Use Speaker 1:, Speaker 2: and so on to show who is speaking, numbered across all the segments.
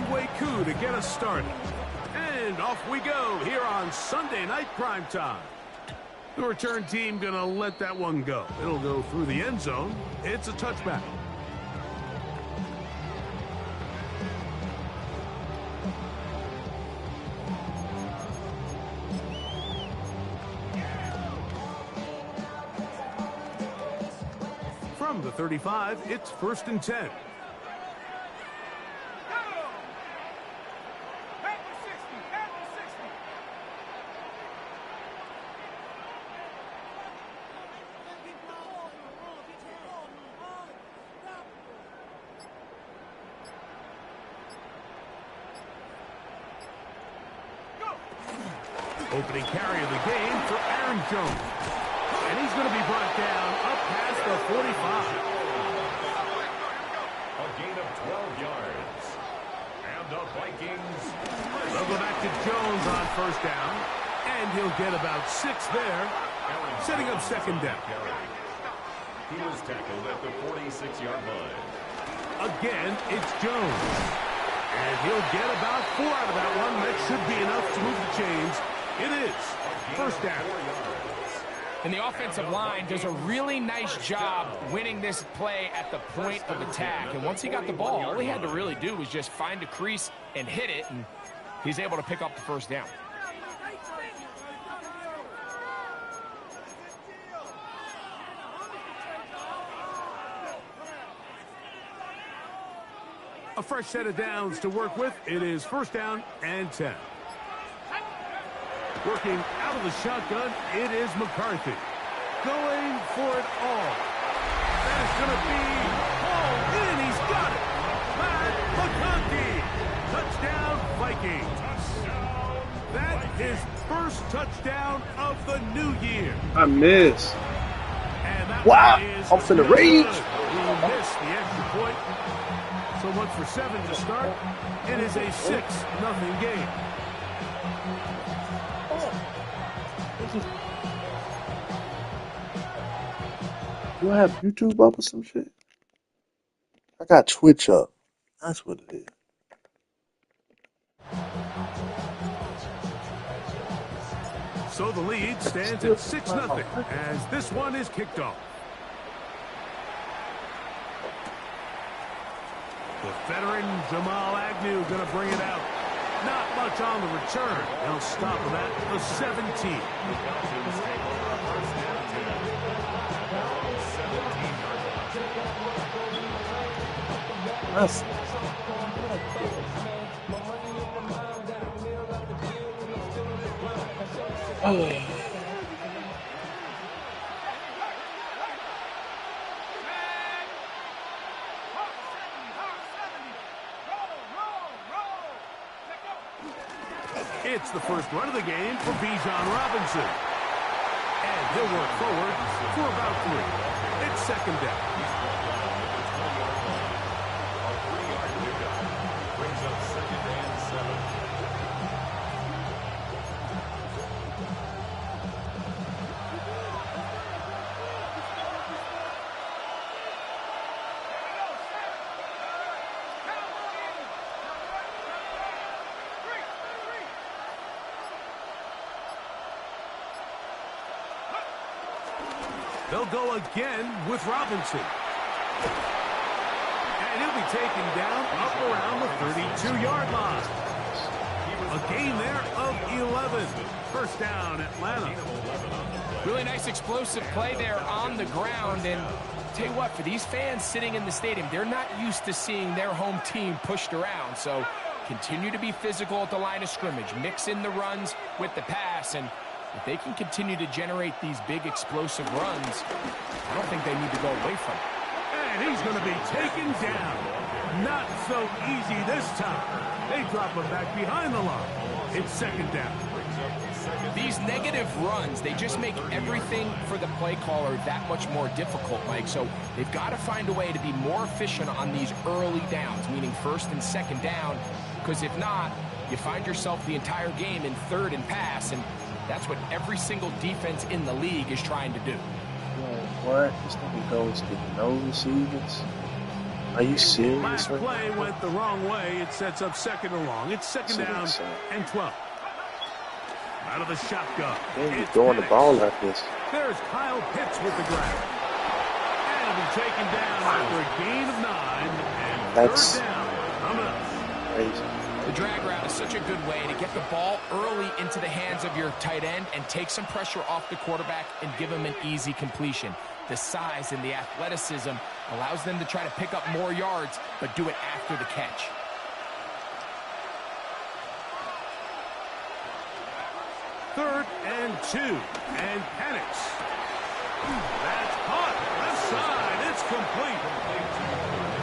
Speaker 1: Wk2 to get us started. And off we go here on Sunday Night Primetime. The return team gonna let that one go. It'll go through the end zone. It's a touchback. From the 35, it's 1st and 10. Opening carry of the game for Aaron Jones. And he's going to be brought down up past the 45.
Speaker 2: A gain of 12 yards. And the Vikings.
Speaker 1: They'll go back to Jones on 1st down. And he'll get about 6 there, setting up 2nd down.
Speaker 2: He was tackled at the 46-yard line.
Speaker 1: Again, it's Jones. And he'll get about 4 out of that one. That should be enough to move the chains. It is 1st down.
Speaker 3: And the offensive line does a really nice job winning this play at the point of attack. And once he got the ball, all he had to really do was just find a crease and hit it, and he's able to pick up the 1st down.
Speaker 1: A fresh set of downs to work with. It is 1st down and 10. Working out of the shotgun, it is McCarthy. Going for it all. That is going to be hauled in. He's got it. Matt McCarthy. Touchdown, Vikings. That is 1st touchdown of the new year.
Speaker 4: I miss.
Speaker 1: And that
Speaker 4: wow.
Speaker 1: Is
Speaker 4: I'm finna rage.
Speaker 1: We missed the extra point. So much for 7 to start. It is a 6-0 game.
Speaker 4: Do I have YouTube up or some shit? I got Twitch up. That's what it is.
Speaker 1: So the lead stands at 6-0 as this one is kicked off. The veteran Jamal Agnew going to bring it out. Not much on the return. They'll stop him at the 17.
Speaker 4: That's
Speaker 1: It's the first run of the game for Bijan Robinson. And he'll work forward for about 3. It's 2nd down.
Speaker 2: Brings up 2nd and 7.
Speaker 1: They'll go again with Robinson. And he'll be taken down up around the 32-yard line. A gain there of 11. 1st down, Atlanta.
Speaker 3: Really nice explosive play there on the ground. And tell you what, for these fans sitting in the stadium, they're not used to seeing their home team pushed around. So continue to be physical at the line of scrimmage. Mix in the runs with the pass. And if they can continue to generate these big explosive runs, I don't think they need to go away from it.
Speaker 1: And he's going to be taken down. Not so easy this time. They drop him back behind the line. It's 2nd down.
Speaker 3: These negative runs, they just make everything for the play caller that much more difficult, Mike. So they've got to find a way to be more efficient on these early downs, meaning 1st and 2nd down, because if not, you find yourself the entire game in 3rd and pass, and that's what every single defense in the league is trying to do.
Speaker 4: what? This nigga goes to no receivers. Are you serious?
Speaker 1: Last play went the wrong way. It sets up second and long. It's second down and 12. Out of the shotgun.
Speaker 4: Man, you're throwing the ball like this.
Speaker 1: There's Kyle Pitts with the grab. And he'll be taken down after a gain of 9. And
Speaker 4: That's
Speaker 1: third down. Coming up.
Speaker 4: Crazy.
Speaker 3: The drag route is such a good way to get the ball early into the hands of your tight end and take some pressure off the quarterback and give him an easy completion. The size and the athleticism allows them to try to pick up more yards, but do it after the catch.
Speaker 1: Third and 2. And Penix. That's caught. Left side. It's complete.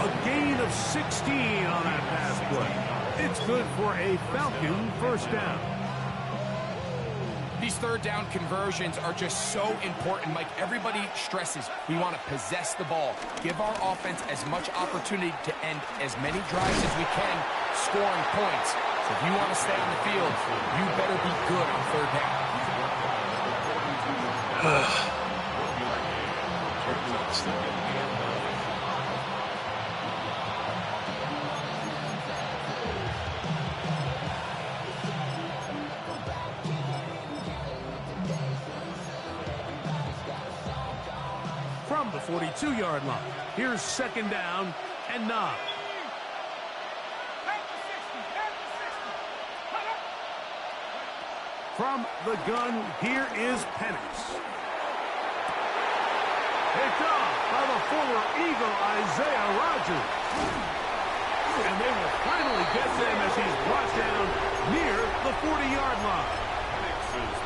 Speaker 1: A gain of 16 on that pass play. It's good for a Falcon first down.
Speaker 3: These third down conversions are just so important. Mike, everybody stresses we want to possess the ball, give our offense as much opportunity to end as many drives as we can, scoring points. So if you want to stay on the field, you better be good on third down.
Speaker 1: From the 42-yard line, here's second down and 9. From the gun, here is Penix. Picked off by the former Eagle, Isaiah Rodgers. And they will finally get them as he's brought down near the 40-yard line.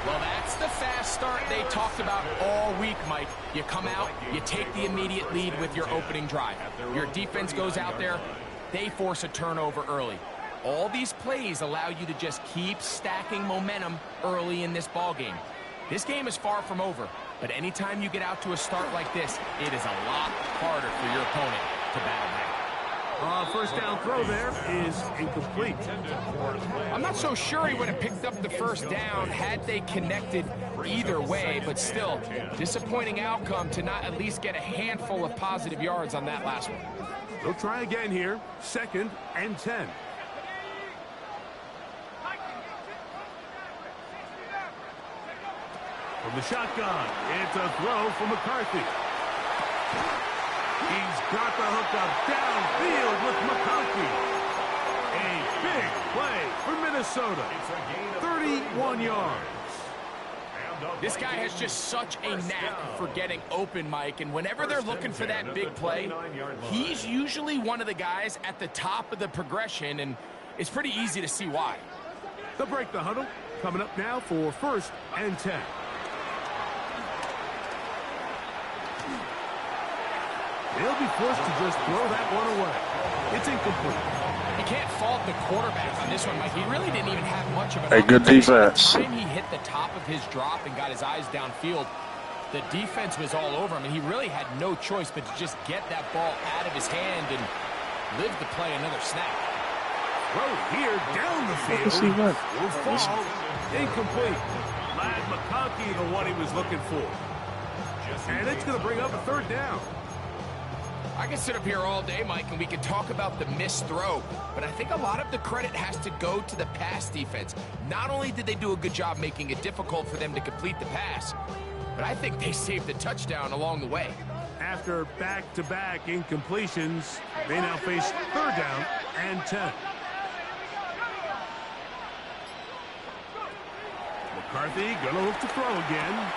Speaker 3: Well, that's the fast start they talked about all week, Mike. You come out, you take the immediate lead with your opening drive. Your defense goes out there, they force a turnover early. All these plays allow you to just keep stacking momentum early in this ball game. This game is far from over, but anytime you get out to a start like this, it is a lot harder for your opponent to battle back.
Speaker 1: First down throw there is incomplete.
Speaker 3: I'm not so sure he would have picked up the first down had they connected either way, but still, disappointing outcome to not at least get a handful of positive yards on that last one.
Speaker 1: They'll try again here, second and 10. From the shotgun, it's a throw from McCarthy. He's got the hook up downfield with McCarthy. A big play for Minnesota. 31 yards.
Speaker 3: This guy has just such a knack for getting open, Mike, and whenever they're looking for that big play, he's usually one of the guys at the top of the progression, and it's pretty easy to see why.
Speaker 1: They'll break the huddle. Coming up now for first and 10. They'll be forced to just throw that one away. It's incomplete.
Speaker 3: You can't fault the quarterback on this one, Mike. He really didn't even have much of an
Speaker 4: good defense.
Speaker 3: By the time he hit the top of his drop and got his eyes downfield, the defense was all over him, and he really had no choice but to just get that ball out of his hand and live to play another snap.
Speaker 1: Throw here down the field. Will fall. Incomplete. Lad McConkey, the one he was looking for. And it's going to bring up a third down.
Speaker 3: I can sit up here all day, Mike, and we can talk about the missed throw, but I think a lot of the credit has to go to the pass defense. Not only did they do a good job making it difficult for them to complete the pass, but I think they saved the touchdown along the way.
Speaker 1: After back-to-back incompletions, they now face third down and 10. McCarthy gonna look to throw again.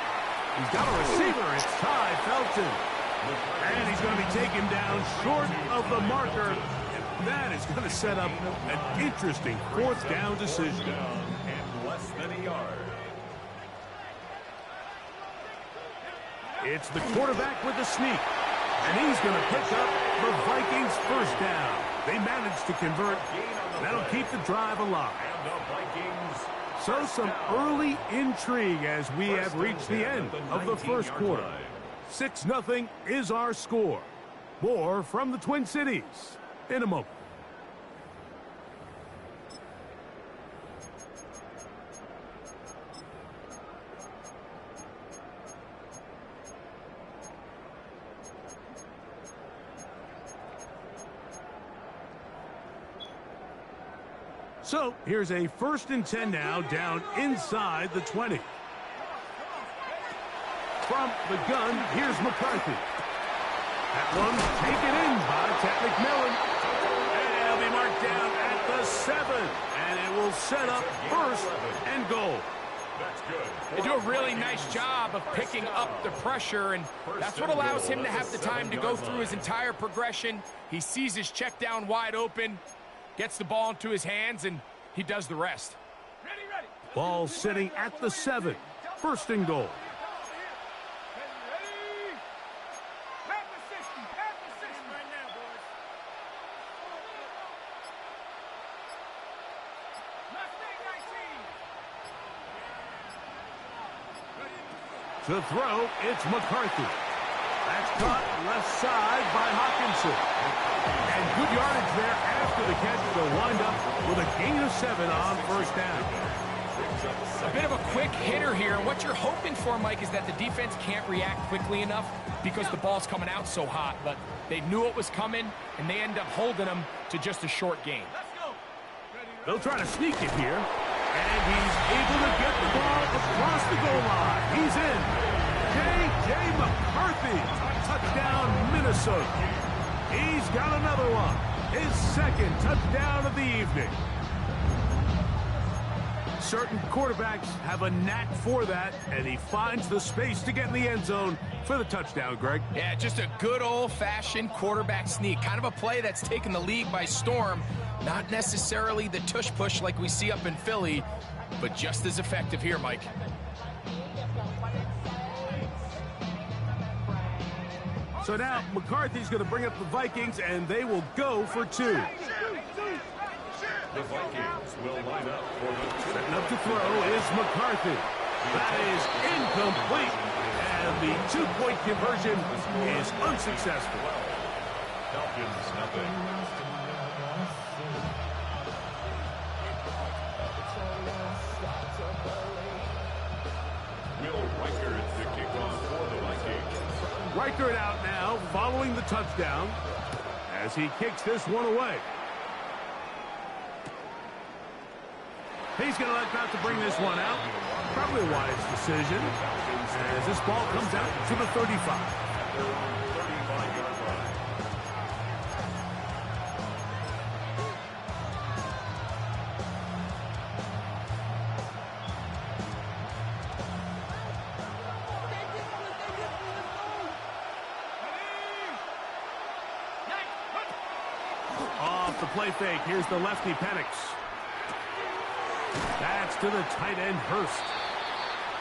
Speaker 1: He's got a receiver. It's Ty Felton. And he's going to be taken down short of the marker. And that is going to set up an interesting fourth down decision.
Speaker 2: And less than a yard.
Speaker 1: It's the quarterback with the sneak. And he's going to pick up the Vikings first down. They managed to convert. That'll keep the drive alive.
Speaker 2: And the Vikings.
Speaker 1: So some early intrigue as we have reached the end of the first quarter. 6-0 is our score. More from the Twin Cities in a moment. So here's a 1st and 10 now, down inside the 20. From the gun, here's McCarthy. That one's taken in by Ted McMillan. And it'll be marked down at the 7. And it will set up 1st and goal.
Speaker 3: They do a really nice job of picking up the pressure, and that's what allows him to have the time to go through his entire progression. He sees his check down wide open, gets the ball into his hands, and he does the rest.
Speaker 1: Ball sitting at the 7. 1st and goal. To throw, it's McCarthy. That's caught left side by Hawkinson. And good yardage there after the catch. They'll wind up with a gain of 7 on 1st down.
Speaker 3: A bit of a quick hitter here. What you're hoping for, Mike, is that the defense can't react quickly enough because the ball's coming out so hot. But they knew it was coming, and they end up holding them to just a short gain.
Speaker 1: They'll try to sneak it here. And he's able to get the ball across the goal line. He's in. J.J. McCarthy. Touchdown, Minnesota. He's got another one. His 2nd touchdown of the evening. Certain quarterbacks have a knack for that, and he finds the space to get in the end zone for the touchdown, Greg.
Speaker 3: Yeah, just a good old-fashioned quarterback sneak. Kind of a play that's taken the league by storm. Not necessarily the tush-push like we see up in Philly, but just as effective here, Mike.
Speaker 1: So now McCarthy's going to bring up the Vikings, and they will go for 2.
Speaker 2: The Vikings will line up for the 2.
Speaker 1: Setting up to throw is McCarthy. That is incomplete, and the 2-point conversion is unsuccessful.
Speaker 2: Falcons, nothing.
Speaker 1: Reichert out now, following the touchdown, as he kicks this one away. He's going to let out to bring this one out. Probably a wise decision, as this ball comes out to the 35. Off the play fake, here's the lefty Penix. That's to the tight end Hurst.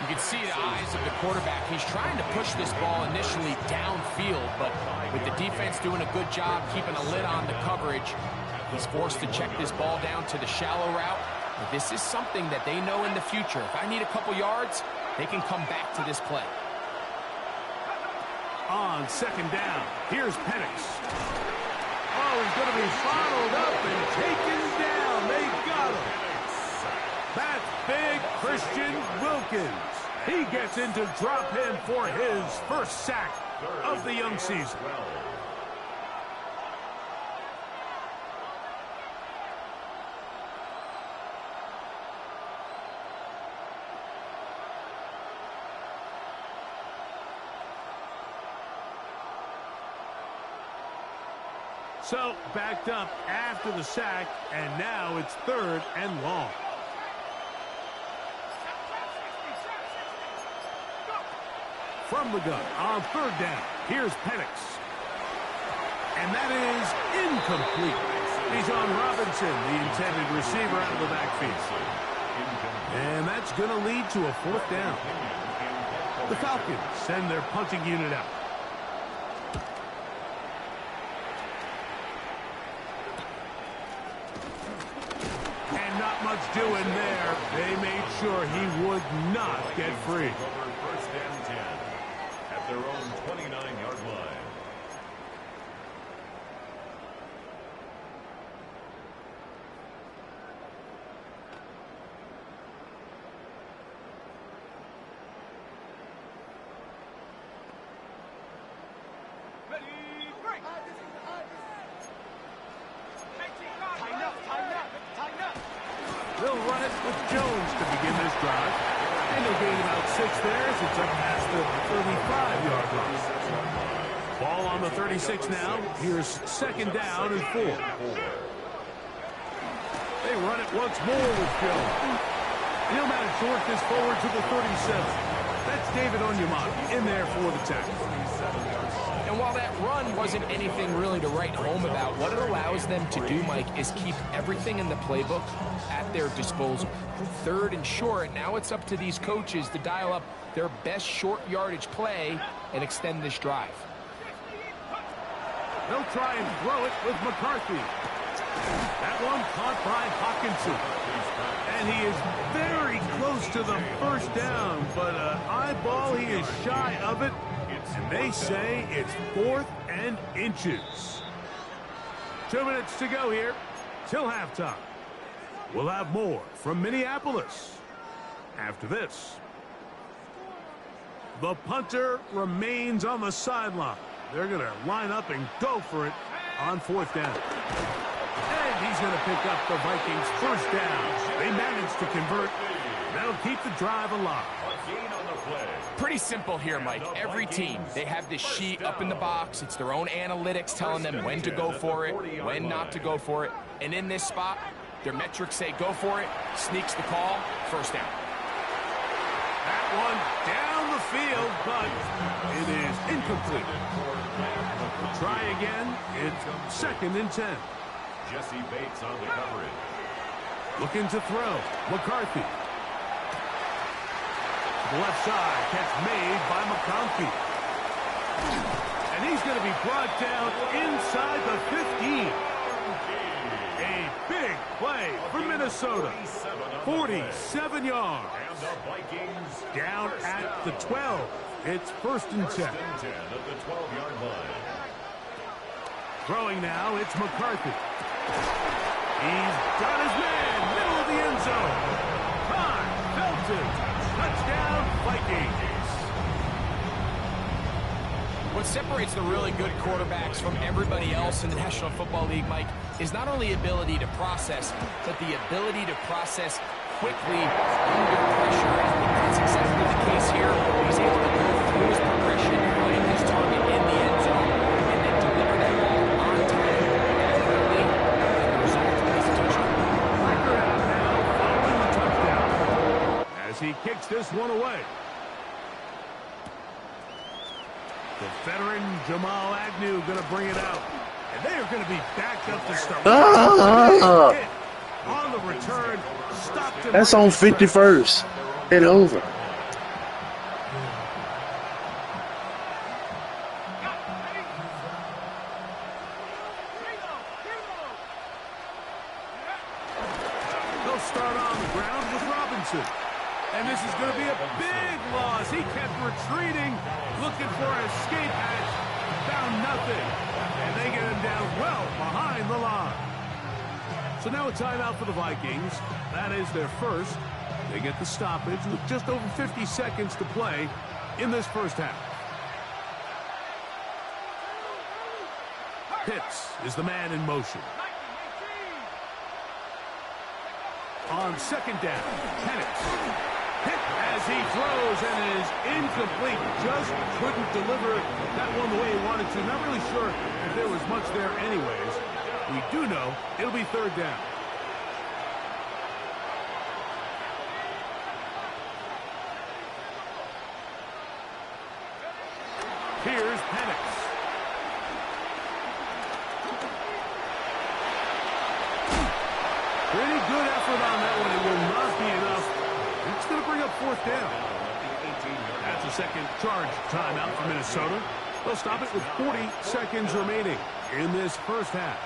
Speaker 3: You can see the eyes of the quarterback. He's trying to push this ball initially downfield, but with the defense doing a good job keeping a lid on the coverage, he's forced to check this ball down to the shallow route. But this is something that they know in the future. If I need a couple yards, they can come back to this play.
Speaker 1: On 2nd down, here's Penix. Oh, he's going to be followed up and taken down. They got him. That's big Christian Wilkins. He gets into drop him for his 1st sack of the young season. So backed up after the sack, and now it's 3rd and long. From the gun on 3rd down, here's Penix. And that is incomplete. Bijan Robinson, the intended receiver, out of the backfield. And that's going to lead to a 4th down. The Falcons send their punting unit out. And not much doing there. They made sure he would not get free.
Speaker 2: 1st and 10 at their own 29-yard line.
Speaker 1: They'll run it with Jones to begin this drive. And they'll gain about 6 there as it's up past the 35-yard line. Ball on the 36 now. Here's second down and 4. They run it once more with Jones. He'll manage to work this forward to the 37. That's David Onyemata in there for the tackle.
Speaker 3: And while that run wasn't anything really to write home about, what it allows them to do, Mike, is keep everything in the playbook at their disposal. 3rd and short, now it's up to these coaches to dial up their best short yardage play and extend this drive.
Speaker 1: They'll try and throw it with McCarthy. That one caught by Hawkinson. And he is very close to the first down, but eyeball, he is shy of it. And they say it's 4th and inches. 2 minutes to go here till halftime. We'll have more from Minneapolis after this. The punter remains on the sideline. They're going to line up and go for it on 4th down. And he's going to pick up the Vikings' first down. They managed to convert. That'll keep the drive alive.
Speaker 3: Pretty simple here, Mike. Every team, they have this sheet up in the box. It's their own analytics telling them when to go for it, when not to go for it. And in this spot, their metrics say go for it, sneaks the call, first down.
Speaker 1: That one down the field, but it is incomplete. We'll try again. It's 2nd and 10.
Speaker 2: Jesse Bates on the coverage.
Speaker 1: Looking to throw. McCarthy. The left side, catch made by McConkey. And he's going to be brought down inside the 15. A big play for Minnesota. 47 yards.
Speaker 2: And the Vikings
Speaker 1: Down at the 12. It's 1st and 10.
Speaker 2: at the 12-yard line.
Speaker 1: Throwing now, it's McCarthy. He's got his man, middle of the end zone. Time, Felton. Touchdown, Vikings.
Speaker 3: What separates the really good quarterbacks from everybody else in the National Football League, Mike, is not only ability to process, but the ability to process quickly under pressure. And that's exactly the case here. He's able to go through his progression, find his target in the end zone, and then deliver that ball on time, accurately, and the result is a touchdown.
Speaker 1: Record out now following the touchdown. As he kicks this one away. The veteran Jamal Agnew going to bring it out. And they are going to be backed up to start. On the return, stopped him.
Speaker 4: That's on 51st. Hit over.
Speaker 1: They'll start on the ground with Robinson. And this is going to be a big loss. He kept retreating, looking for an escape hatch. Found nothing. And they get him down well behind the line. So now a timeout for the Vikings. That is their first. They get the stoppage with just over 50 seconds to play in this first half. Pitts is the man in motion. On 2nd down, Penix. Hit as he throws and is incomplete. Just couldn't deliver that one the way he wanted to. Not really sure if there was much there anyways. We do know it'll be 3rd down. Here's Penix. Pretty good effort on that one. It will not be enough. It's going to bring up 4th down. That's a second charge timeout for Minnesota. They'll stop it with 40 seconds remaining in this first half.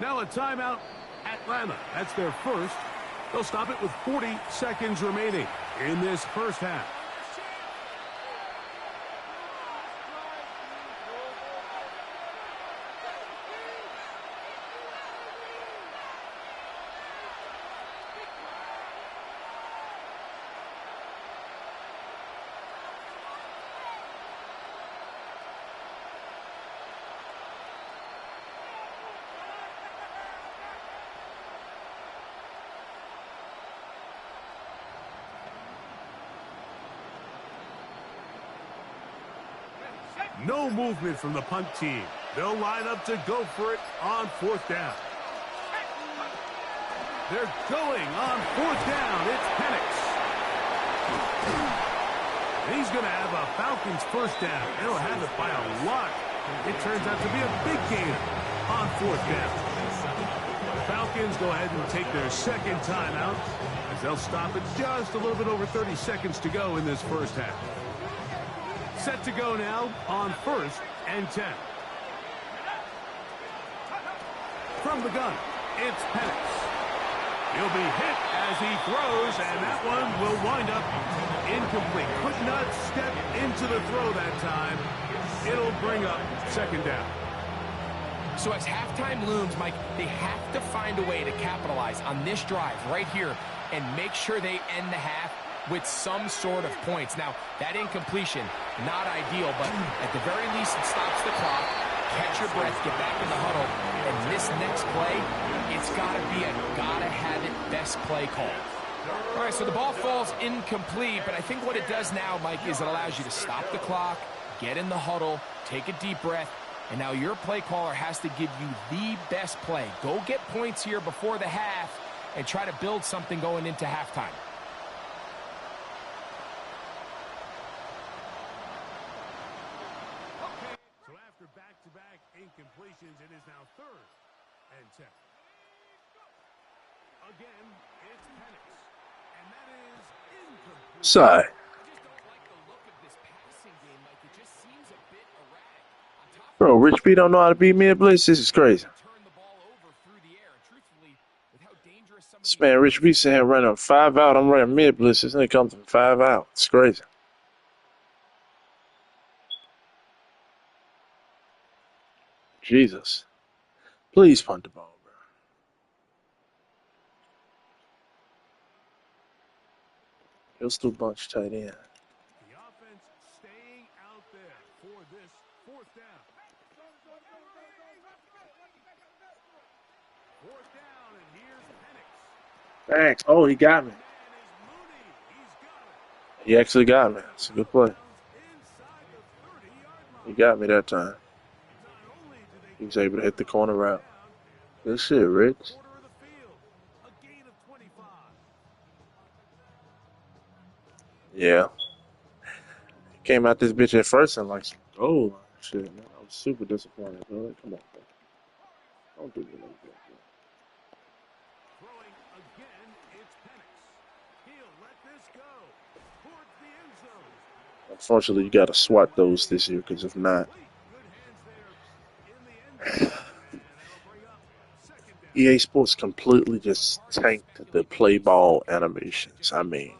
Speaker 1: Now a timeout Atlanta. That's their first. They'll stop it with 40 seconds remaining in this first half. No movement from the punt team. They'll line up to go for it on fourth down. They're going on fourth down. It's Penix. He's going to have a Falcons first down. They'll have it by a lot. It turns out to be a big gainer on fourth down. The Falcons go ahead and take their second timeout as they'll stop it just a little bit over 30 seconds to go in this first half. Set to go now on 1st and 10. From the gun, it's Penix. He'll be hit as he throws, and that one will wind up incomplete. Could not step into the throw that time. It'll bring up second down.
Speaker 3: So as halftime looms, Mike, they have to find a way to capitalize on this drive right here and make sure they end the half with some sort of points. Now, that incompletion, not ideal, but at the very least it stops the clock. Catch your breath, get back in the huddle, and this next play, it's got to be a gotta-have-it best play call. All right, so the ball falls incomplete, but I think what it does now, Mike, is it allows you to stop the clock, get in the huddle, take a deep breath, and now your play caller has to give you the best play. Go get points here before the half and try to build something going into halftime.
Speaker 1: Back-to-back incompletions, it is now 3rd and 10. Again, it's Penix, and that is incomplete.
Speaker 4: Side.
Speaker 3: I just don't like the look of this passing game, Mike. It just seems a bit erratic. On top of
Speaker 4: Bro, Rich B don't know how to beat mid blitz. This is crazy.
Speaker 3: turn the ball over through the air. And truthfully, with how dangerous some of
Speaker 4: This
Speaker 3: the
Speaker 4: man, Rich B said running 5 out. I'm running mid blitz. This nigga comes from 5 out. It's crazy. Jesus. Please punt the ball, bro. He'll still bunch tight end.
Speaker 1: The offense staying out there for this fourth down. Fourth down, and here's Penix.
Speaker 4: Thanks. Oh, he got me.
Speaker 1: Man is Mooney. He's got it.
Speaker 4: He actually got me. It's a good play.
Speaker 1: Inside the 30-yard
Speaker 4: He
Speaker 1: line.
Speaker 4: got me that time.
Speaker 1: Not only do they
Speaker 4: He was able to hit the corner route.
Speaker 1: down,
Speaker 4: Good shit, Rich.
Speaker 1: quarter of the field, a gain of 25.
Speaker 4: Yeah. Came out this bitch at first and like, oh, shit, man. I was super disappointed, bro. Come on, bro. Don't do me like that, bro.
Speaker 1: Throwing again, it's Penix. He'll let this go towards the end zone.
Speaker 4: Unfortunately, you got to swat those this year because if not,
Speaker 1: Good hands there in the end zone. And that'll bring up second down.
Speaker 4: EA Sports completely just tanked the play ball animations. I mean,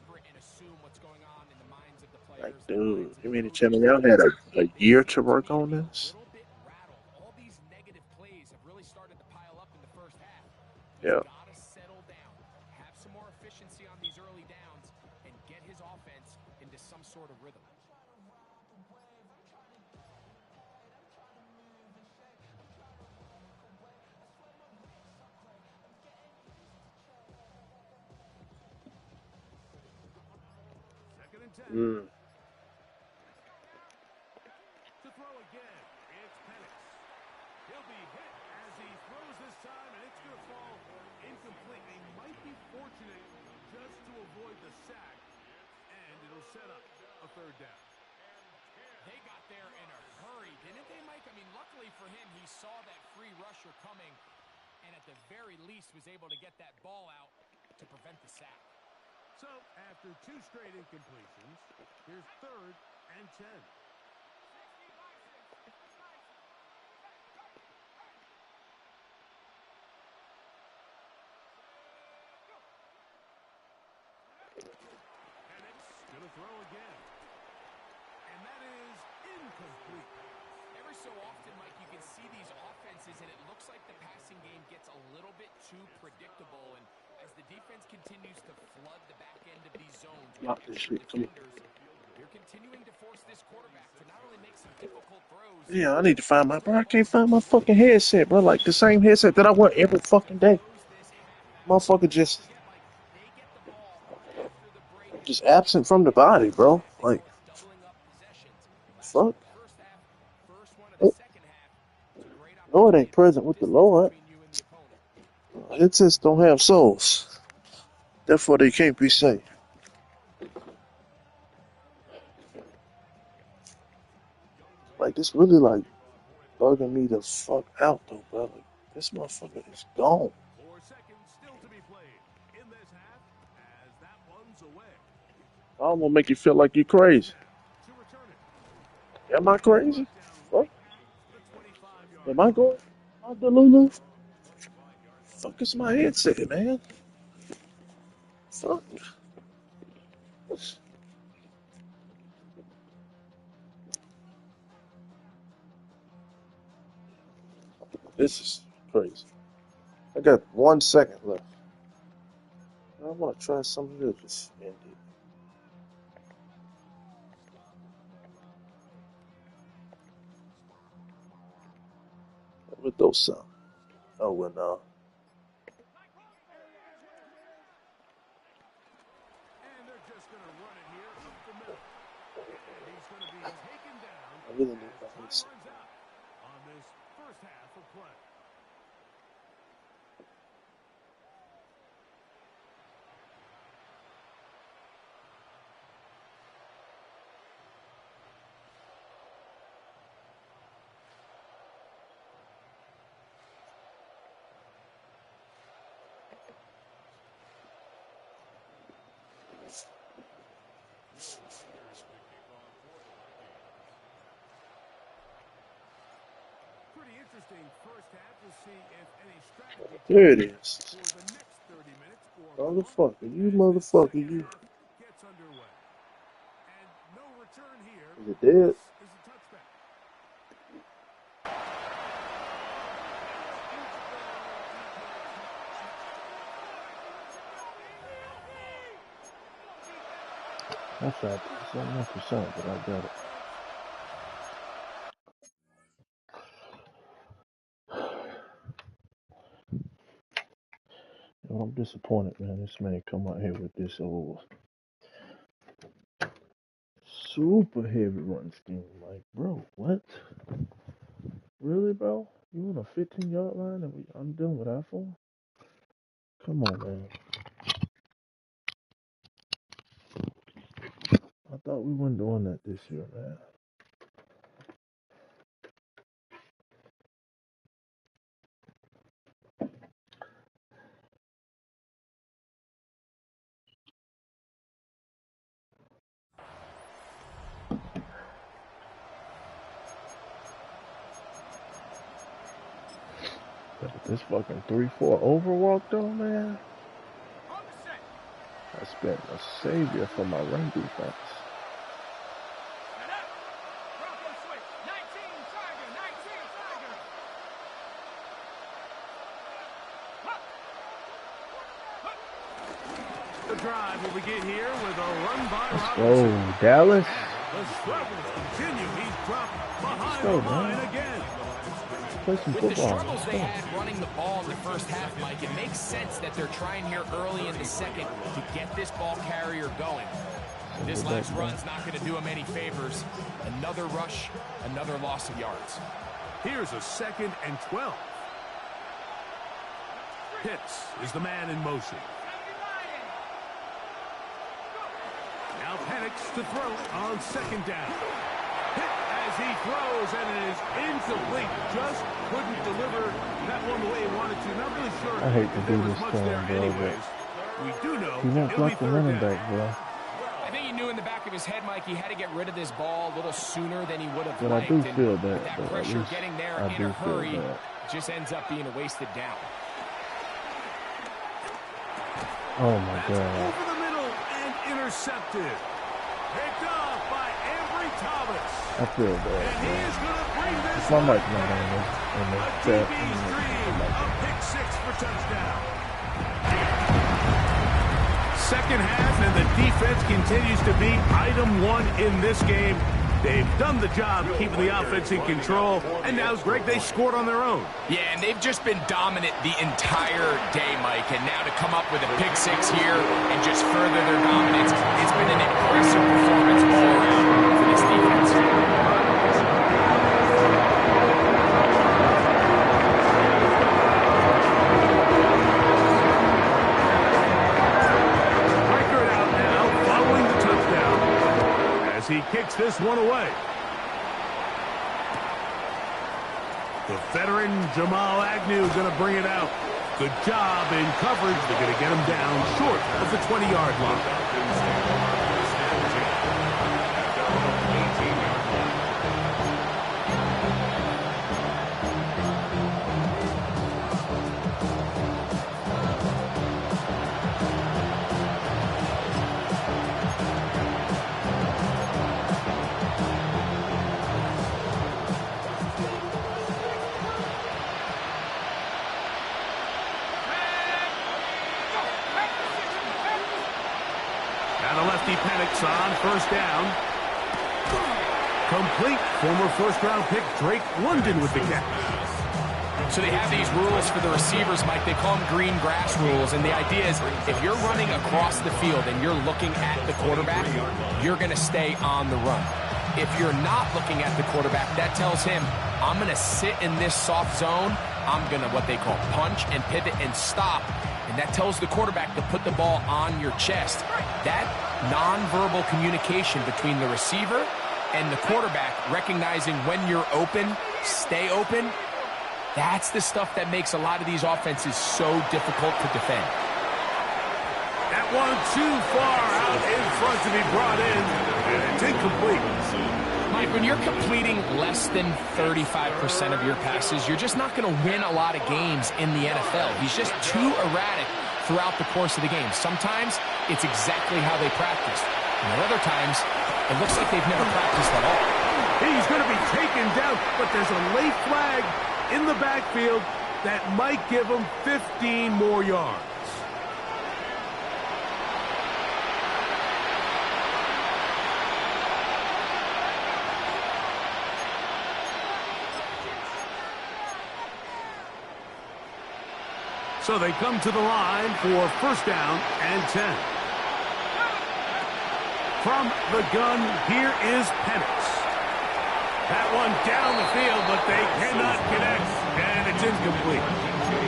Speaker 4: like, dude, you mean to tell me y'all had a year to work on this?
Speaker 3: All these negative plays have really started to pile up in the first half.
Speaker 4: Yeah.
Speaker 3: Got to settle down, have some more efficiency on these early downs, and get his offense into some sort of rhythm.
Speaker 1: Second and 10. To throw again, it's Penix. He'll be hit as he throws this time, and it's going to fall incomplete. They might be fortunate just to avoid the sack, and it'll set up a third down.
Speaker 3: They got there in a hurry, didn't they, Mike? I mean, luckily for him, he saw that free rusher coming, and at the very least was able to get that ball out to prevent the sack.
Speaker 1: So, after 2 straight incompletions, here's 3rd and 10. throw again. And that is incomplete.
Speaker 3: Every so often, Mike, you can see these offenses, and it looks like the passing game gets a little bit too predictable. And as the defense continues to flood the back end of these zones with
Speaker 4: Lock this
Speaker 3: extra
Speaker 4: shit. Come on.
Speaker 3: defenders, they're continuing to force this quarterback to not only make some difficult throws.
Speaker 4: Yeah, I need to find my, bro. I can't find my fucking headset, bro. Like the same headset that I wear every fucking day. Motherfucker just absent from the body, bro. Like, fuck. Oh, no, it ain't present with the Lord. Headsets don't have souls. Therefore, they can't be saved. Like, this really, like, bugging me the fuck out, though, bro. Like, this motherfucker is gone.
Speaker 1: 4 seconds still to be played in this half as that one's away.
Speaker 4: I'm gonna make you feel like you're crazy.
Speaker 1: To return it.
Speaker 4: Am I crazy? Fuck.
Speaker 1: The 25-yard
Speaker 4: Am I going out the Lulu? Fuck is my headset, man. Fuck. This is crazy. I got 1 second left. I want to try some of this. Indeed. With those sound. Oh, well, no.
Speaker 1: And they're just going to run it here up the middle. And he's going to be taken down.
Speaker 4: I really need my
Speaker 1: Time
Speaker 4: headset.
Speaker 1: runs out on this first half of play. Pretty interesting first half. We'll see if any strategy
Speaker 4: There it is.
Speaker 1: for the next 30 minutes or
Speaker 4: Motherfucker, you motherfucker, you.
Speaker 1: gets underway. And no return here.
Speaker 4: Is it dead?
Speaker 1: This is a touchback.
Speaker 4: That's right. It's not 1%, but I got it. Well, I'm disappointed, man. This man come out here with this old super heavy run scheme. Like, bro, what? Really, bro? You on a 15-yard line and I'm dealing with that for? Come on, man. I thought we weren't doing that this year, man. But this fucking 3-4 overwalk, though, man. I spent a savior for my run defense.
Speaker 1: The drive will begin here with a run by
Speaker 4: Let's
Speaker 1: Robinson.
Speaker 4: go, Dallas.
Speaker 1: The struggles continue. He's dropped behind
Speaker 4: go,
Speaker 1: the line
Speaker 4: man.
Speaker 1: again.
Speaker 4: Play some
Speaker 3: With the
Speaker 4: football.
Speaker 3: struggles they had running the ball in the first half, Mike, it makes sense that they're trying here early in the second to get this ball carrier going. This last run's not going to do him any favors. Another rush, another loss of yards.
Speaker 1: Here's a 2nd and 12. Pitts is the man in motion. Now Penix to throw on 2nd down. Hit as he throws, and it is incomplete. Just couldn't deliver that one the way he wanted to. Not really sure
Speaker 4: I hate to
Speaker 1: if
Speaker 4: do
Speaker 1: there was
Speaker 4: this
Speaker 1: much
Speaker 4: to
Speaker 1: there
Speaker 4: him, bro,
Speaker 1: anyways. We do know
Speaker 4: He won't
Speaker 1: it'll be
Speaker 4: block the
Speaker 1: 3rd
Speaker 4: running
Speaker 1: down.
Speaker 4: back, bro.
Speaker 3: I think he knew in the back of his head, Mike, he had to get rid of this ball a little sooner than he would have
Speaker 4: But I
Speaker 3: liked.
Speaker 4: do
Speaker 3: And
Speaker 4: feel
Speaker 3: with
Speaker 4: that,
Speaker 3: that
Speaker 4: though. At
Speaker 3: pressure
Speaker 4: least
Speaker 3: getting there
Speaker 4: I
Speaker 3: in
Speaker 4: do
Speaker 3: a
Speaker 4: feel
Speaker 3: hurry
Speaker 4: that.
Speaker 3: just ends up being a wasted down.
Speaker 4: Oh, my
Speaker 1: That's
Speaker 4: God.
Speaker 1: over the middle and intercepted. Picked off by Avery Thomas.
Speaker 5: I feel bad.
Speaker 1: And he is going to bring this
Speaker 5: If my
Speaker 1: one
Speaker 5: mic not on the
Speaker 1: a
Speaker 5: chat,
Speaker 1: DB's dream, a pick six for touchdown. Second half, and the defense continues to be item one in this game. They've done the job keeping the offense in control, and now, Greg, they scored on their own.
Speaker 3: Yeah, and they've just been dominant the entire day, Mike, and now to come up with a pick six here and just further their dominance, it's been an impressive performance all around for this defense.
Speaker 1: He kicks this one away. The veteran Jamal Agnew is going to bring it out. Good job in coverage. They're going to get him down short of the 20-yard line. Panics on first down. Complete. Former first-round pick Drake London with the catch.
Speaker 3: So they have these rules for the receivers, Mike. They call them green grass rules. And the idea is if you're running across the field and you're looking at the quarterback, you're going to stay on the run. If you're not looking at the quarterback, that tells him, I'm going to sit in this soft zone. I'm going to what they call punch and pivot and stop. And that tells the quarterback to put the ball on your chest. That nonverbal communication between the receiver and the quarterback, recognizing when you're open, stay open, that's the stuff that makes a lot of these offenses so difficult to defend.
Speaker 1: That one too far out in front to be brought in, and it's incomplete.
Speaker 3: Mike, when you're completing less than 35% of your passes, you're just not going to win a lot of games in the NFL. He's just too erratic throughout the course of the game. Sometimes it's exactly how they practice. And at other times, it looks like they've never practiced at all.
Speaker 1: He's going to be taken down, but there's a late flag in the backfield that might give him 15 more yards. So they come to the line for first down and 10. From the gun, here is Penix. That one down the field, but they cannot connect, and it's incomplete.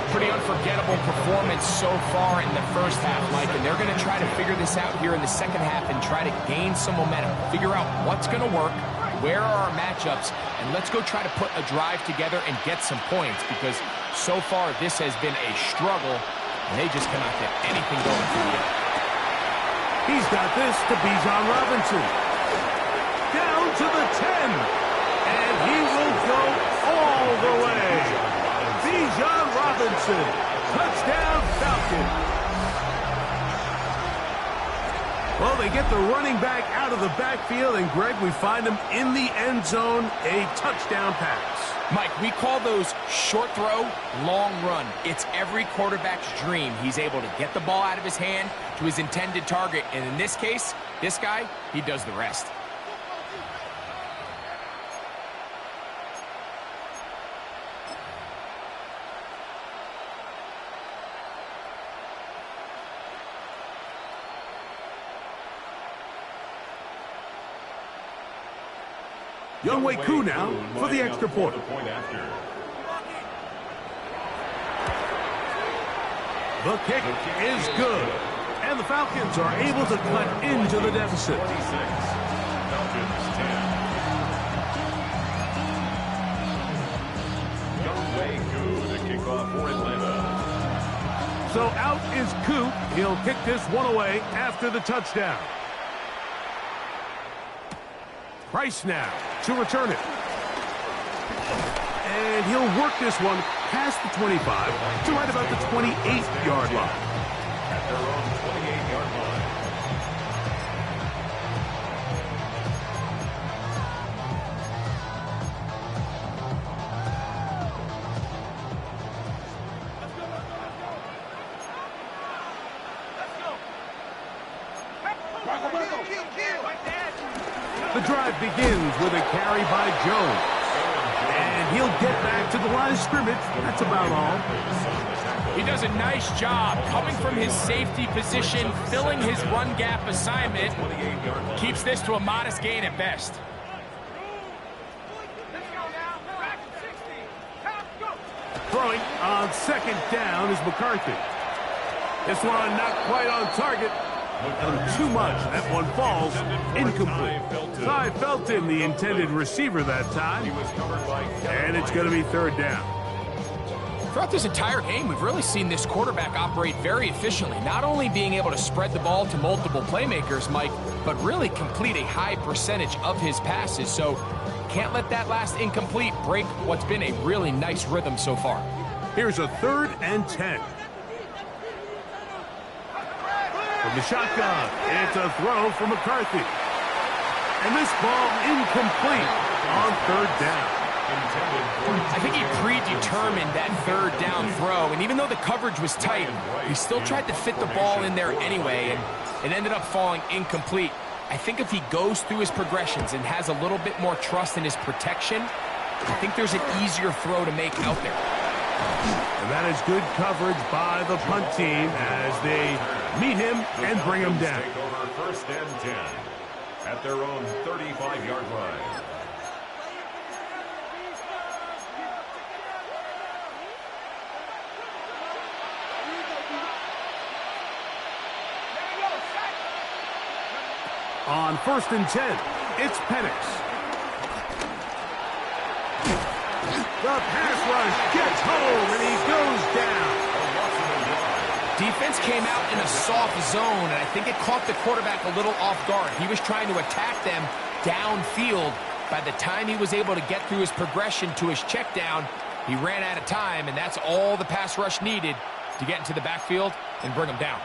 Speaker 3: Pretty unforgettable performance so far in the first half, Mike, and they're going to try to figure this out here in the second half and try to gain some momentum, figure out what's going to work, where are our matchups, and let's go try to put a drive together and get some points, because so far this has been a struggle, and they just cannot get anything going for you.
Speaker 1: He's got this to Bijan Robinson. Down to the 10. And he will go all the way. Bijan Robinson. Touchdown, Falcons. Well, they get the running back out of the backfield, and Greg, we find him in the end zone, a touchdown pass.
Speaker 3: Mike, we call those short throw, long run. It's every quarterback's dream. He's able to get the ball out of his hand to his intended target, and in this case, this guy, he does the rest.
Speaker 1: S1 Wk2 now for the extra point. The kick is good, and the Falcons are able to cut into the deficit. So out is Coop. He'll kick this one away after the touchdown. Price now to return it. And he'll work this one past the 25 to right about the 28-yard line.
Speaker 2: At their own 28-yard line.
Speaker 1: The drive begins with a carry by Jones. And he'll get back to the line of scrimmage. That's about all.
Speaker 3: He does a nice job coming from his safety position, filling his run gap assignment. Keeps this to a modest gain at best.
Speaker 1: Throwing on second down is McCarthy. This one not quite on target. And too much. That one falls incomplete. Ty Felton, the intended receiver that time. And it's going to be third down.
Speaker 3: Throughout this entire game, we've really seen this quarterback operate very efficiently, not only being able to spread the ball to multiple playmakers, Mike, but really complete a high percentage of his passes. So can't let that last incomplete break what's been a really nice rhythm so far.
Speaker 1: Here's a 3rd and 10. From the shotgun, it's a throw for McCarthy. And this ball incomplete on 3rd down.
Speaker 3: I think he predetermined that 3rd down throw, and even though the coverage was tight, he still tried to fit the ball in there anyway, and it ended up falling incomplete. I think if he goes through his progressions and has a little bit more trust in his protection, I think there's an easier throw to make out there.
Speaker 1: And that is good coverage by the punt team as they meet him and bring him down.
Speaker 2: Take over 1st and 10 at their own 35-yard line.
Speaker 1: On 1st and 10, it's Penix. The pass rush gets home, and he goes down.
Speaker 3: Defense came out in a soft zone, and I think it caught the quarterback a little off guard. He was trying to attack them downfield. By the time he was able to get through his progression to his check down, he ran out of time, and that's all the pass rush needed to get into the backfield and bring him down.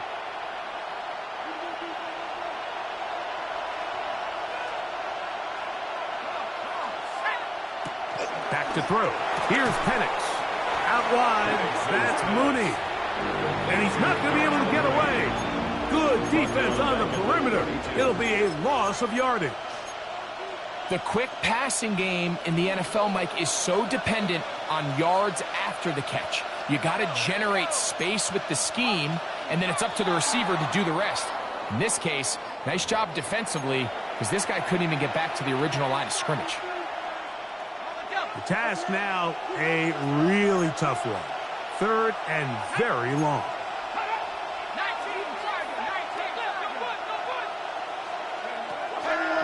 Speaker 1: Back to throw. Here's Penix. Out wide, that's Mooney. And he's not going to be able to get away. Good defense on the perimeter. It'll be a loss of yardage.
Speaker 3: The quick passing game in the NFL, Mike, is so dependent on yards after the catch. You got to generate space with the scheme, and then it's up to the receiver to do the rest. In this case, nice job defensively, because this guy couldn't even get back to the original line of scrimmage.
Speaker 1: The task now, a really tough one. 3rd and very long.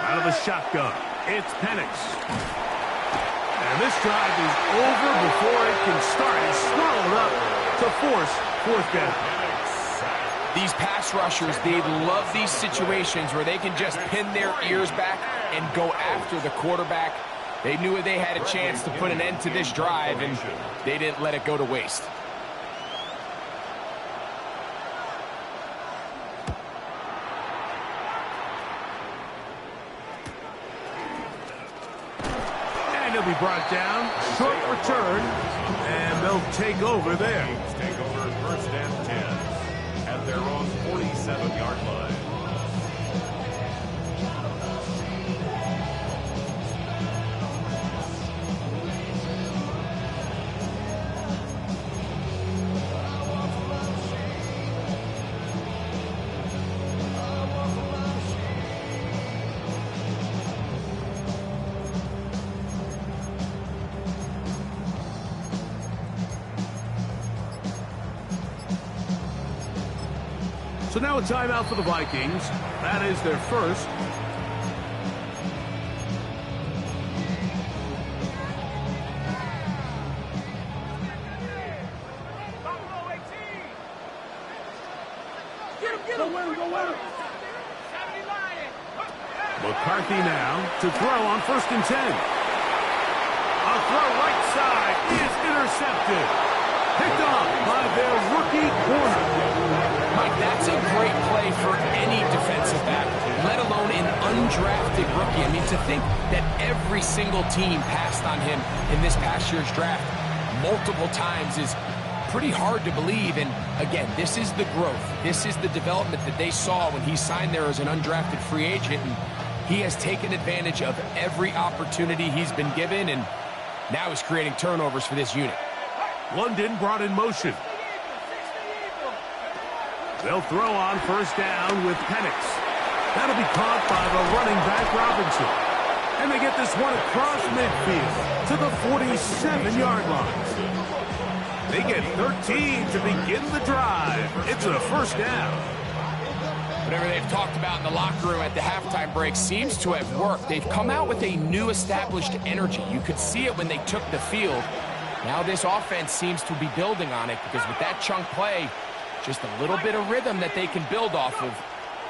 Speaker 1: Out of the shotgun, it's Penix. And this drive is over before it can start. It's swallowed up to force 4th down.
Speaker 3: These pass rushers, they love these situations where they can just pin their ears back and go after the quarterback. They knew they had a chance to put an end to this drive, and they didn't let it go to waste.
Speaker 1: And he'll be brought down. Short return, and they'll take over there.
Speaker 2: Take over 1st and 10 at their own 47-yard line.
Speaker 1: So now a timeout for the Vikings. That is their first. McCarthy now to throw on 1st and 10. A throw right side is intercepted. Picked off by their rookie corner.
Speaker 3: Mike, that's a great play for any defensive back, let alone an undrafted rookie. I mean, to think that every single team passed on him in this past year's draft multiple times is pretty hard to believe. And again, this is the growth. This is the development that they saw when he signed there as an undrafted free agent. And He has taken advantage of every opportunity he's been given, and now he's creating turnovers for this unit.
Speaker 1: London brought in motion. They'll throw on first down with Penix. That'll be caught by the running back Robinson. And they get this one across midfield to the 47-yard line. They get 13 to begin the drive. It's a first down.
Speaker 3: Whatever they've talked about in the locker room at the halftime break seems to have worked. They've come out with a new established energy. You could see it when they took the field. Now this offense seems to be building on it because with that chunk play, just a little bit of rhythm that they can build off of.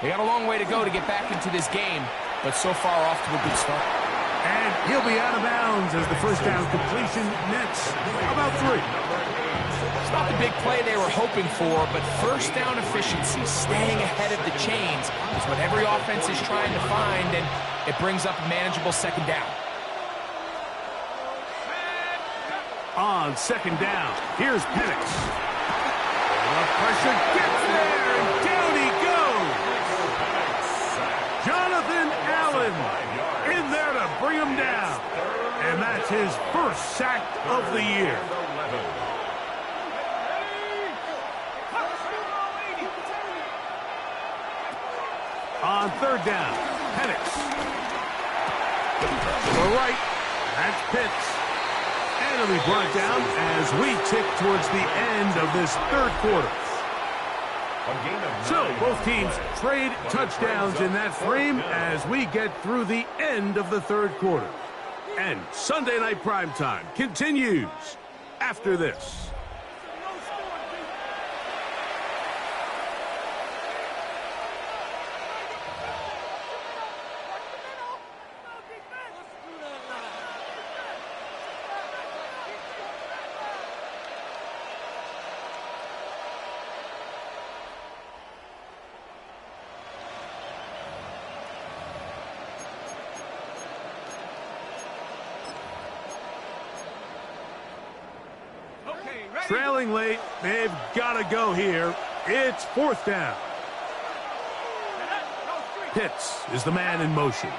Speaker 3: They got a long way to go to get back into this game, but so far off to a good start.
Speaker 1: And he'll be out of bounds as the first down completion nets about 3.
Speaker 3: It's not the big play they were hoping for, but first down efficiency, staying ahead of the chains, is what every offense is trying to find, and it brings up a manageable second down.
Speaker 1: On second down, here's Penix. The pressure gets there, and down he goes. Jonathan Allen in there to bring him down. And that's his first sack of the year. On third down, Penix. To the right, that's Pitts. And it'll be brought down as we tick towards the end of this third quarter. So both teams trade touchdowns in that frame as we get through the end of the third quarter. And Sunday Night Primetime continues after this. Trailing late, they've got to go here. It's fourth down. Pitts is the man in motion.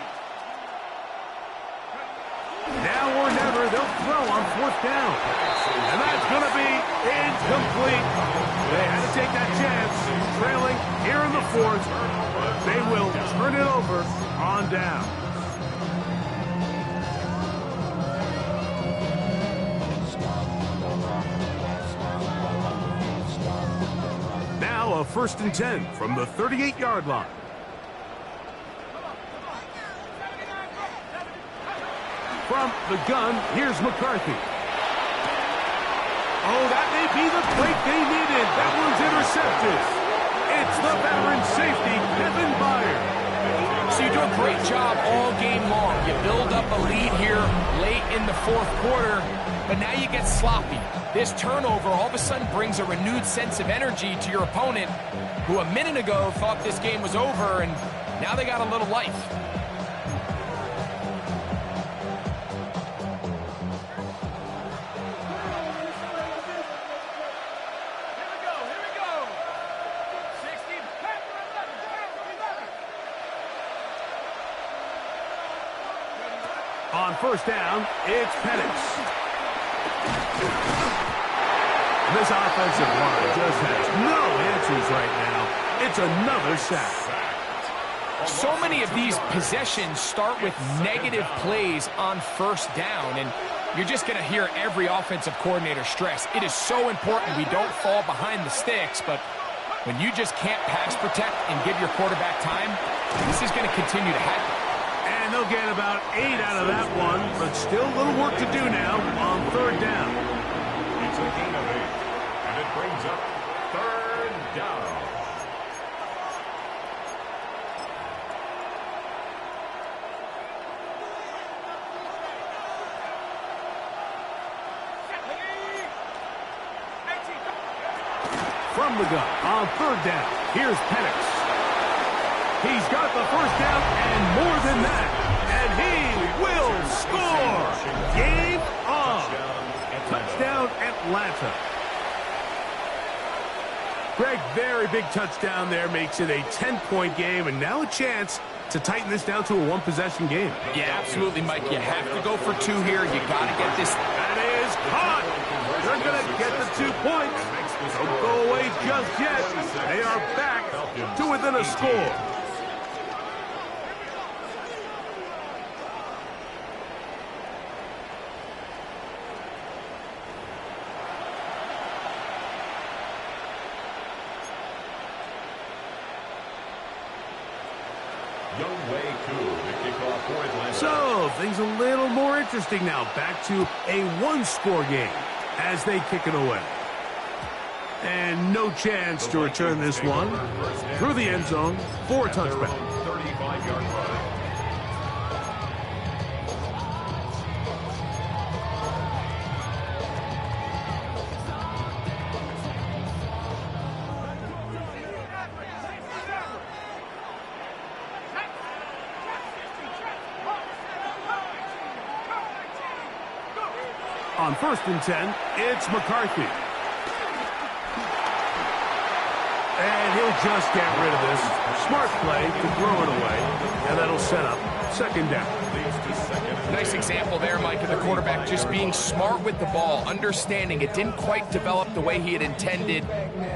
Speaker 1: Now or never, they'll throw on fourth down. And that's going to be incomplete. They had to take that chance. Trailing here in the fourth. They will turn it over on down. Now a 1st and 10 from the 38-yard line. From the gun, here's McCarthy. Oh, that may be the break they needed. That one's intercepted. It's the veteran safety, Kevin Byard.
Speaker 3: So you do a great job all game long. You build up a lead here late in the fourth quarter, but now you get sloppy. This turnover all of a sudden brings a renewed sense of energy to your opponent, who a minute ago thought this game was over, and now they got a little life.
Speaker 1: On first down, it's Penix. This offensive line just has no answers right now. It's another sack.
Speaker 3: So many of these possessions start with negative plays on first down, and you're just going to hear every offensive coordinator stress. It is so important we don't fall behind the sticks, but when you just can't pass protect and give your quarterback time, this is going to continue to happen.
Speaker 1: And they'll get about 8 out of that one, but still a little work to do now on third down.
Speaker 2: It's a gain of 8, and it brings up third down.
Speaker 1: From the gun on third down, here's Penix. He's got the first down and more than that, and he will score. Game on. Touchdown, Atlanta. Greg, very big touchdown there, makes it a 10-point game, and now a chance to tighten this down to a one-possession game.
Speaker 3: Yeah, absolutely, Mike. You have to go for 2 here. You got to get this.
Speaker 1: That is caught. They're going to get the 2 points. Don't go away just yet. They are back to within a score. So, things a little more interesting now. Back to a 1-score game as they kick it away. And no chance to return this one through the end zone for a touchback.
Speaker 2: 35-yard run.
Speaker 1: On 1st and 10, it's McCarthy. And he'll just get rid of this. Smart play to throw it away. And that'll set up 2nd down.
Speaker 3: Nice example there, Mike, of the quarterback just being smart with the ball, understanding it didn't quite develop the way he had intended.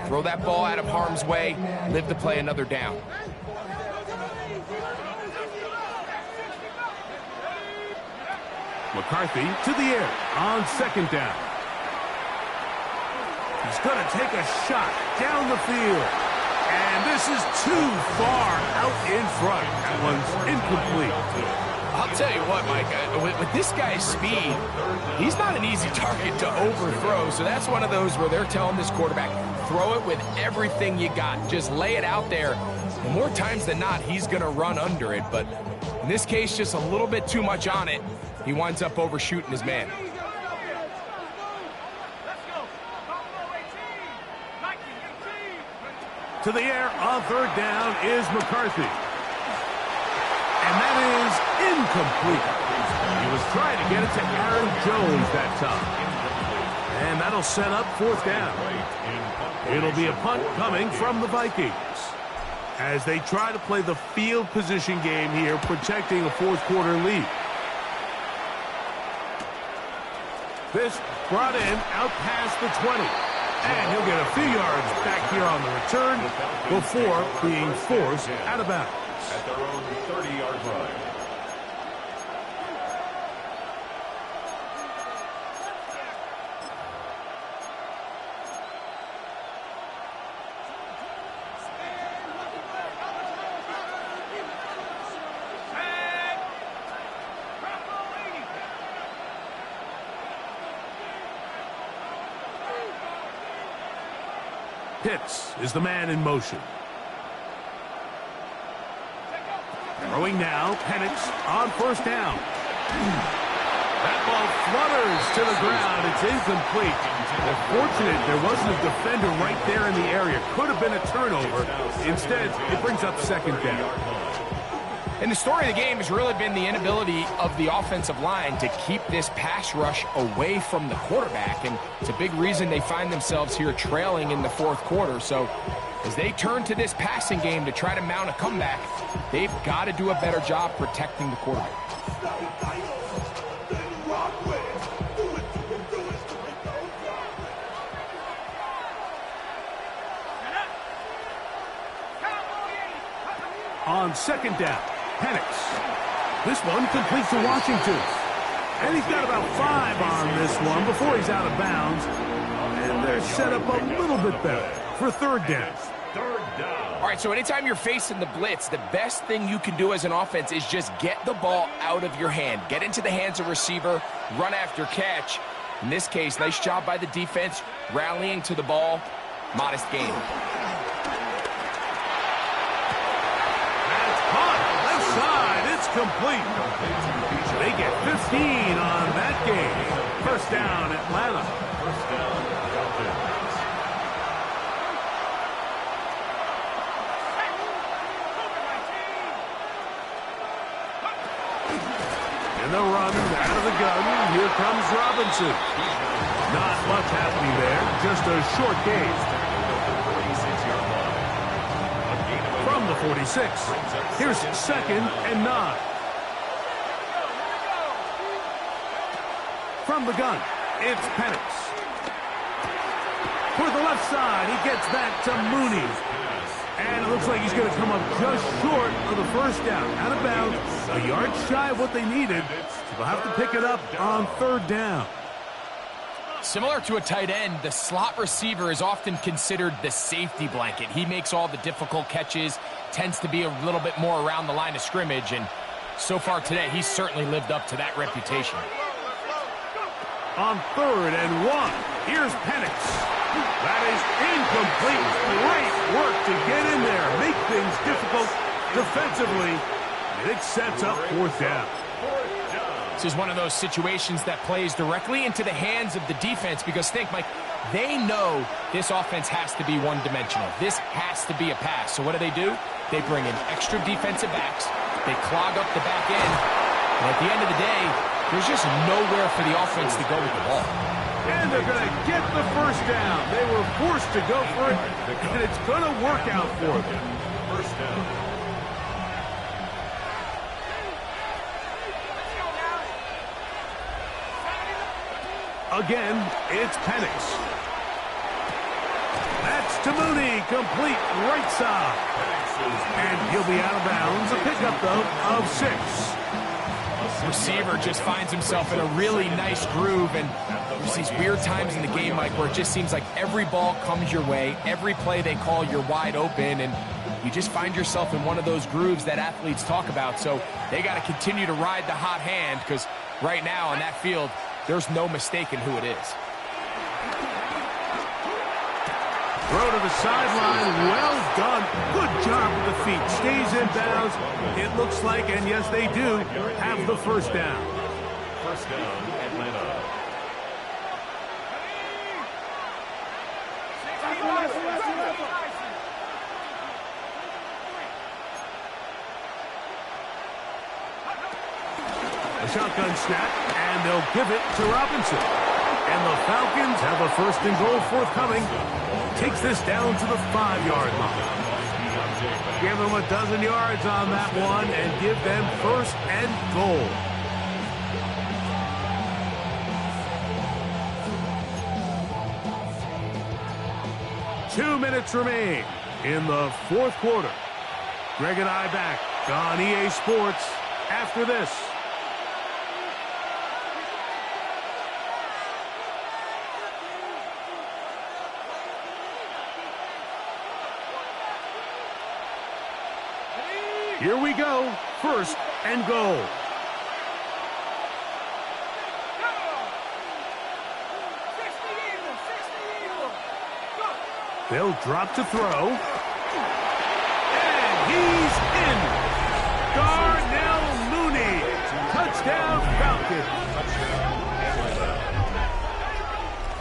Speaker 3: Throw that ball out of harm's way, live to play another down.
Speaker 1: McCarthy to the air on 2nd down. He's going to take a shot down the field. And this is too far out in front. That one's incomplete.
Speaker 3: I'll tell you what, Mike, with this guy's speed, he's not an easy target to overthrow. So that's one of those where they're telling this quarterback, throw it with everything you got. Just lay it out there. And more times than not, he's going to run under it. But in this case, just a little bit too much on it. He winds up overshooting his man.
Speaker 1: To the air on 3rd down is McCarthy. And that is incomplete. He was trying to get it to Aaron Jones that time. And that'll set up 4th down. It'll be a punt coming from the Vikings as they try to play the field position game here, protecting a 4th quarter lead. This brought in out past the 20. And he'll get a few yards back here on the return before being forced out of bounds.
Speaker 2: At their own 30-yard line.
Speaker 1: Pitts is the man in motion. Throwing now, Penix on 1st down. That ball flutters to the ground. It's incomplete. They're fortunate there wasn't a defender right there in the area. Could have been a turnover. Instead, it brings up 2nd down.
Speaker 3: And the story of the game has really been the inability of the offensive line to keep this pass rush away from the quarterback. And it's a big reason they find themselves here trailing in the 4th quarter. So as they turn to this passing game to try to mount a comeback, they've got to do a better job protecting the quarterback.
Speaker 1: On 2nd down, Penix. This one completes to Washington. And he's got about 5 on this one before he's out of bounds. And they're set up a little bit better for 3rd down.
Speaker 3: All right, so anytime you're facing the blitz, the best thing you can do as an offense is just get the ball out of your hand. Get into the hands of receiver, run after catch. In this case, nice job by the defense, rallying to the ball. Modest gain.
Speaker 1: It's complete. They get 15 on that game. 1st down, Atlanta.
Speaker 2: 1st down, Falcons.
Speaker 1: And they'll run out of the gun. Here comes Robinson. Not much happening there. Just a short game. From the 46. Here's 2nd and 9. From the gun, it's Penix. For the left side, he gets that to Mooney. And it looks like he's going to come up just short of the first down. Out of bounds, a yard shy of what they needed. So they'll have to pick it up on 3rd down.
Speaker 3: Similar to a tight end, the slot receiver is often considered the safety blanket. He makes all the difficult catches, tends to be a little bit more around the line of scrimmage, and so far today, he's certainly lived up to that reputation.
Speaker 1: On 3rd and 1, here's Penix. That is incomplete. Great work to get in there, make things difficult defensively, and it sets up 4th down.
Speaker 3: This is one of those situations that plays directly into the hands of the defense because think, Mike, they know this offense has to be one-dimensional. This has to be a pass. So what do? They bring in extra defensive backs. They clog up the back end. And at the end of the day, there's just nowhere for the offense to go with the ball.
Speaker 1: And they're going to get the first down. They were forced to go for it, and it's going to work out for them.
Speaker 2: First down.
Speaker 1: Again, it's Penix. That's to Mooney, complete right side. And he'll be out of bounds. A pickup, though, of 6.
Speaker 3: Receiver just finds himself in a really nice groove, and there's these weird times in the game, Mike, where it just seems like every ball comes your way, every play they call, you're wide open, and you just find yourself in one of those grooves that athletes talk about. So they got to continue to ride the hot hand because right now on that field, there's no mistaking who it is.
Speaker 1: Throw to the sideline. Well done. Good job with the feet. Stays in bounds. It looks like, and yes, they do, have the first down.
Speaker 2: First down, Atlanta.
Speaker 1: A shotgun snap, and they'll give it to Robinson. And the Falcons have a 1st and goal forthcoming. Takes this down to the 5-yard line. Give them a dozen yards on that one and give them 1st and goal. Two minutes remain in the 4th quarter. Greg and I back on EA Sports after this. Here we go, 1st and goal. They'll drop to throw. And he's in. Darnell Mooney. Touchdown, Falcons.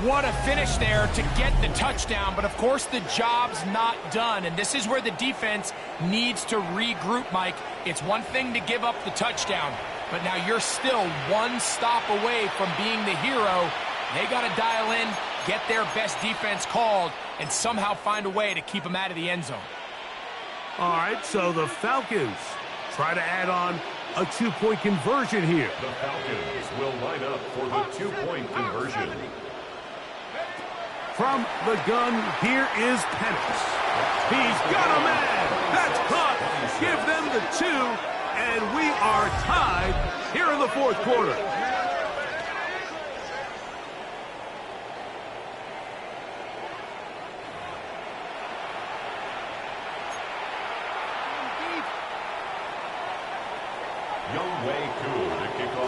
Speaker 3: What a finish there to get the touchdown, but of course the job's not done, and this is where the defense needs to regroup, Mike. It's one thing to give up the touchdown, but now you're still one stop away from being the hero. They got to dial in, get their best defense called, and somehow find a way to keep them out of the end zone.
Speaker 1: All right, so the Falcons try to add on a 2-point conversion here.
Speaker 2: The Falcons will line up for the 2-point conversion.
Speaker 1: From the gun, here is Penix. He's got a man. That's caught. Give them the 2, and we are tied here in the 4th quarter.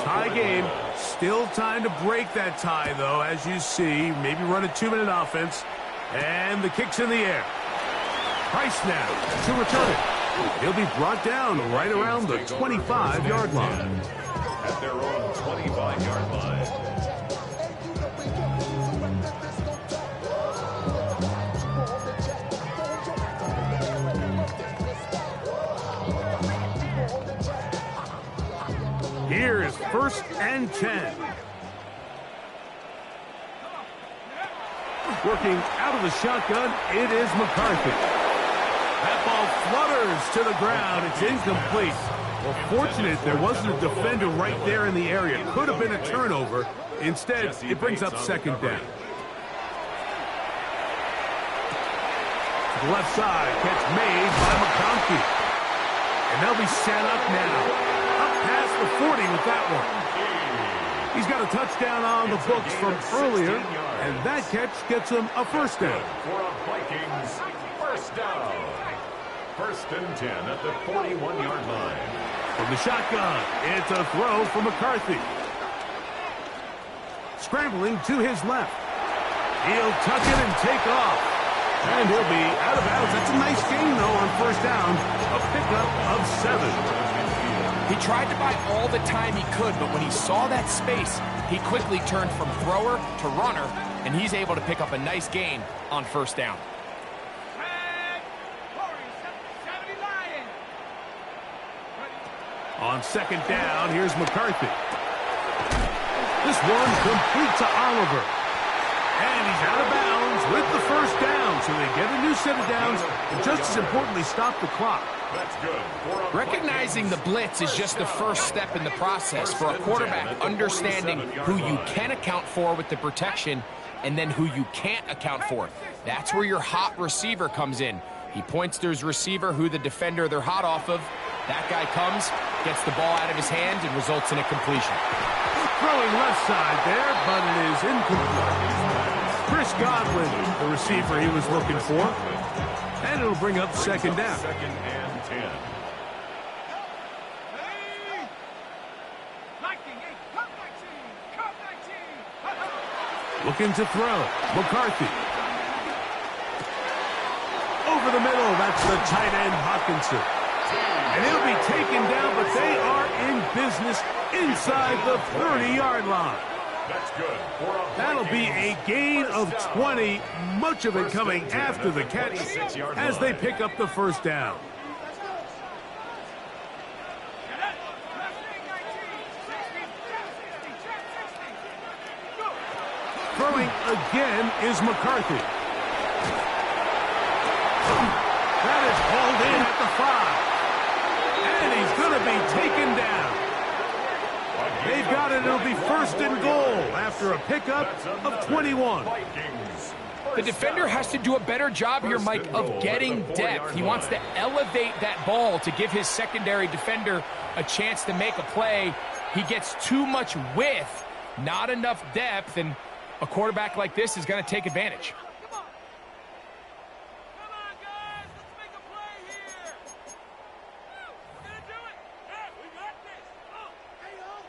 Speaker 1: Tie game. Still time to break that tie, though, as you see. Maybe run a 2-minute offense. And the kick's in the air. Price now to return it. He'll be brought down right around the 25-yard line.
Speaker 2: At their own 25-yard line.
Speaker 1: Here is 1st and 10. Working out of the shotgun, it is McCarthy. That ball flutters to the ground. It's incomplete. Well, fortunate there wasn't a defender right there in the area. Could have been a turnover. Instead, it brings up second down. To the left side, catch made by McConkey. And they'll be set up now. Up past the 40 with that one. He's got a touchdown on the books from earlier, and that catch gets him a first down.
Speaker 2: For a Vikings first down. 1st and 10 at the 41-yard line.
Speaker 1: From the shotgun, it's a throw for McCarthy. Scrambling to his left. He'll tuck it and take off. And he'll be out of bounds. That's a nice gain, though, on first down. A pickup of 7.
Speaker 3: He tried to buy all the time he could, but when he saw that space, he quickly turned from thrower to runner, and he's able to pick up a nice gain on first down.
Speaker 1: On second down, here's McCarthy. This one complete to Oliver. And he's out of bounds with the first down, so they get a new set of downs, and just as importantly, stop the clock.
Speaker 2: That's good.
Speaker 3: Recognizing the blitz is just the first step in the process for a quarterback, understanding who you can account for with the protection and then who you can't account for. That's where your hot receiver comes in. He points to his receiver who the defender they're hot off of. That guy comes, gets the ball out of his hand, and results in a completion.
Speaker 1: Throwing left side there, but it is incomplete. Chris Godwin, the receiver he was looking for. And it'll bring up second down.
Speaker 2: 2nd and 10.
Speaker 1: Looking to throw. McCarthy. Over the middle, that's the tight end Hawkinson. And he'll be taken down, but they are in business inside the 30-yard line.
Speaker 2: That's good.
Speaker 1: That'll be a gain of 20, much of it coming after the catch as they pick up the first down. Throwing again is McCarthy. That is hauled in at the 5. And he's going to be taken down. They've got it. It'll be 1st and goal after a pickup of 21.
Speaker 3: The defender has to do a better job here, Mike, of getting depth. He wants to elevate that ball to give his secondary defender a chance to make a play. He gets too much width, not enough depth, and a quarterback like this is going to take advantage.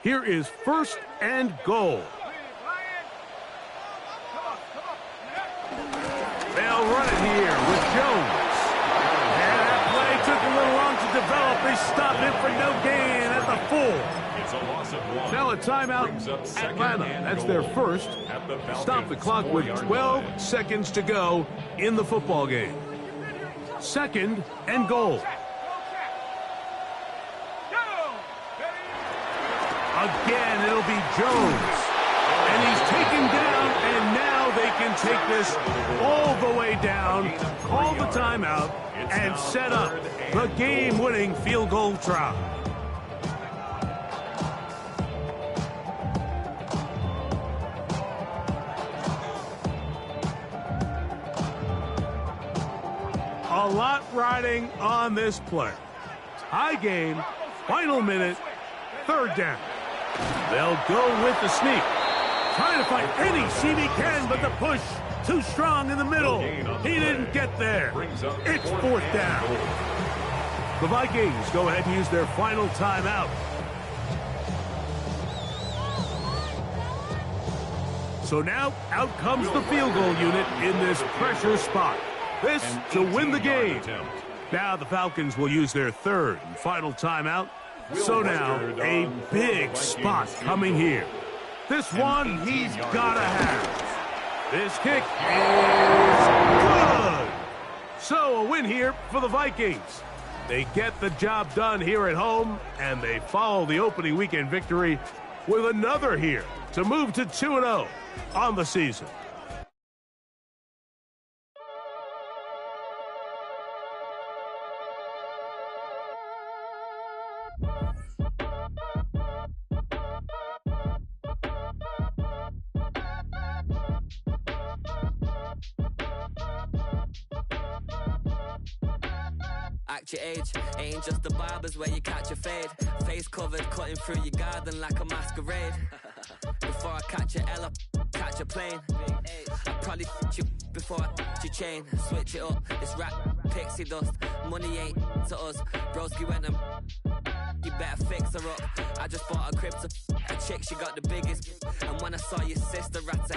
Speaker 1: Here is 1st and goal. They'll run it here with Jones. And that play took a little long to develop. They stopped it for no gain at the 4.
Speaker 2: It's a loss of 1.
Speaker 1: Now a timeout, Atlanta. That's their first. Stop the clock with 12 seconds to go in the football game. 2nd and goal. Again, it'll be Jones. And he's taken down, and now they can take this all the way down, call the timeout, and set up the game-winning field goal try. A lot riding on this play. High game, final minute, 3rd down. They'll go with the sneak. Trying to find any seam he can, but the push too strong in the middle. He didn't get there. It's 4th down. The Vikings go ahead and use their final timeout. So now out comes the field goal unit in this pressure spot. This to win the game. Now the Falcons will use their 3rd and final timeout. So now, a big spot coming here. This one he's got to have. This kick is good. So a win here for the Vikings. They get the job done here at home, and they follow the opening weekend victory with another here to move to 2-0 on the season.
Speaker 5: act your age. Ain't just the barbers where you catch a fade. Face covered, cutting through your garden like a masquerade. Before I catch a L up, catch a plane. I probably you before I your chain. Switch it up, this rap pixie dust. Money ain't to us. Broski went and you better fix her up. I just bought a crib to a chick, she got the biggest. And when I saw your sister rat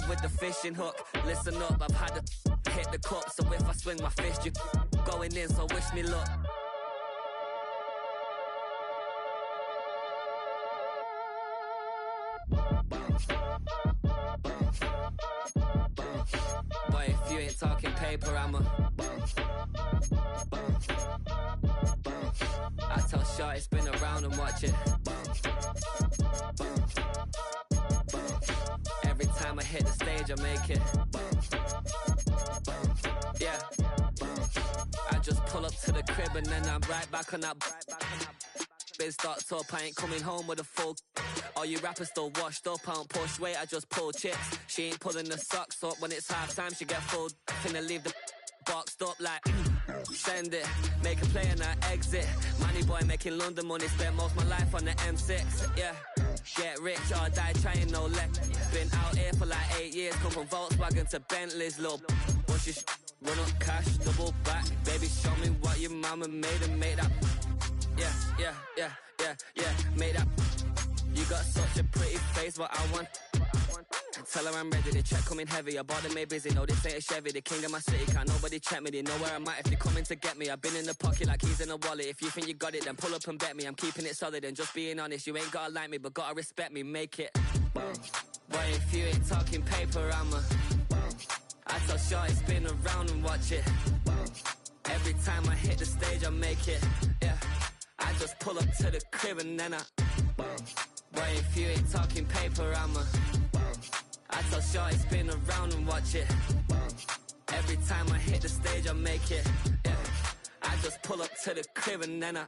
Speaker 5: with the fishing hook, listen up, I've had to hit the cup. So if I swing my fist, you going in, so wish me luck. Boy, if you ain't talking paper, I'm a I tell Shorty spin around and watch it. Every time I hit the stage, I make it. Yeah. I just pull up to the crib and then I'm right back on that. Biz starts up, I ain't coming home with a full. All you rappers still washed up, I don't push weight, I just pull chips. She ain't pulling the socks up when it's half time, she get full. Finna leave the boxed up like send it, make a play and I exit. Money boy making London money, spent most of my life on the M6. Yeah, get rich or die trying, no let. Been out here for like 8 years, come from Volkswagen to Bentley's, little. Once you run up cash, double back. Baby, show me what your mama made and make that. Yeah, make that. You got such a pretty face, what I want. Tell her I'm ready, the check coming heavy. I bought them made busy, no this ain't a Chevy. The king of my city, can't nobody check me. They know where I'm at if they coming to get me. I've been in the pocket like keys in a wallet. If you think you got it, then pull up and bet me. I'm keeping it solid and just being honest. You ain't gotta like me, but gotta respect me, make it. Boy, if you ain't talking paper, I'm a I tell Shorty spin around and watch it. Every time I hit the stage, I make it. Yeah, I just pull up to the crib and then I Boy, if you ain't talking paper, I'm a I tell Shorty spin around and watch it. Every time I hit the stage, I make it. Yeah, I just pull up to the crib and then I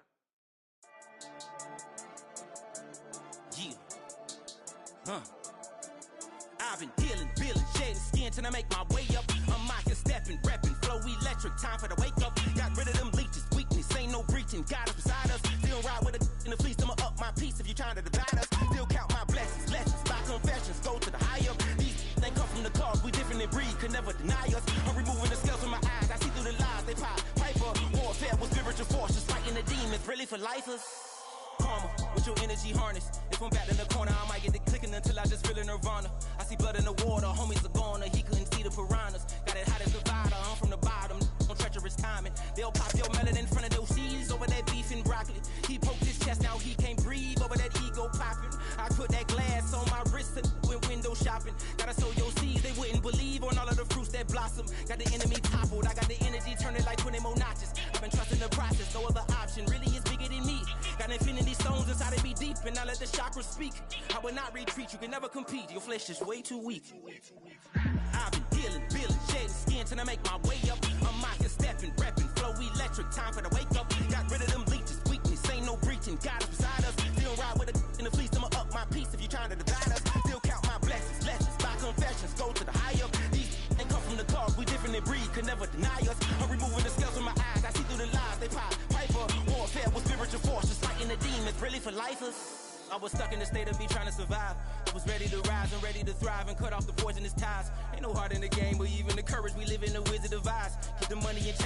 Speaker 6: I've been dealing, billing, shedding skin till I make my way up. I'm out here stepping, repping, flow electric, time for the wake up. Got rid of them leeches, weakness, ain't no breaching. God is beside us, still ride with a in the fleece. I'ma up my piece if you trying to divide us. Still count my blessings, lessons, my confessions, go to the higher. These they come from the cause, we different in breed, could never deny us. I'm removing the scales from my eyes, I see through the lies, they pop. Piper, warfare with spiritual forces, fighting the demons, really for lifers. Karma, with your energy harness. If I'm back in the corner, I might get it clicking until I just feel a nirvana. I see blood in the water, homies are gone, he couldn't see the piranhas. Got it hot as Nevada, I'm from the bottom, on treacherous timing. They'll pop your melon in front of those seeds over that beef and broccoli. He poked his chest, now he can't breathe over that ego popping. I put that glass on my wrist and went window shopping. Gotta sow your seeds, they wouldn't believe on all of the fruits that blossom. Got the enemy toppled, I got the energy turning like 20 more notches. I've been trusting the process, no other option really is bigger than me. Got infinity stones inside of me deep, and I let the chakras speak. I will not retreat, you can never compete, your flesh is way too weak. I've been dealing, billing, shedding skin till I make my way up. I'm out here stepping, repping, flow electric, time for the wake up. Got rid of them leeches, weakness, ain't no breaching, God is beside us. Still ride with a in the fleece, I'ma up my piece if you trying to divide us. Still count my blessings, lessons, my confessions, go to the higher. These ain't come from the cause, we different in breed, could never deny us. I'm removing the scales from my eyes, I see through the lies, they pop. Piper, warfare with spiritual forces, fighting the demons, really for lifers. I was stuck in the state of me trying to survive. I was ready to rise and ready to thrive and cut off the poisonous ties. Ain't no heart in the game, but even the courage we live in, the wizard of Oz. Keep the money and change.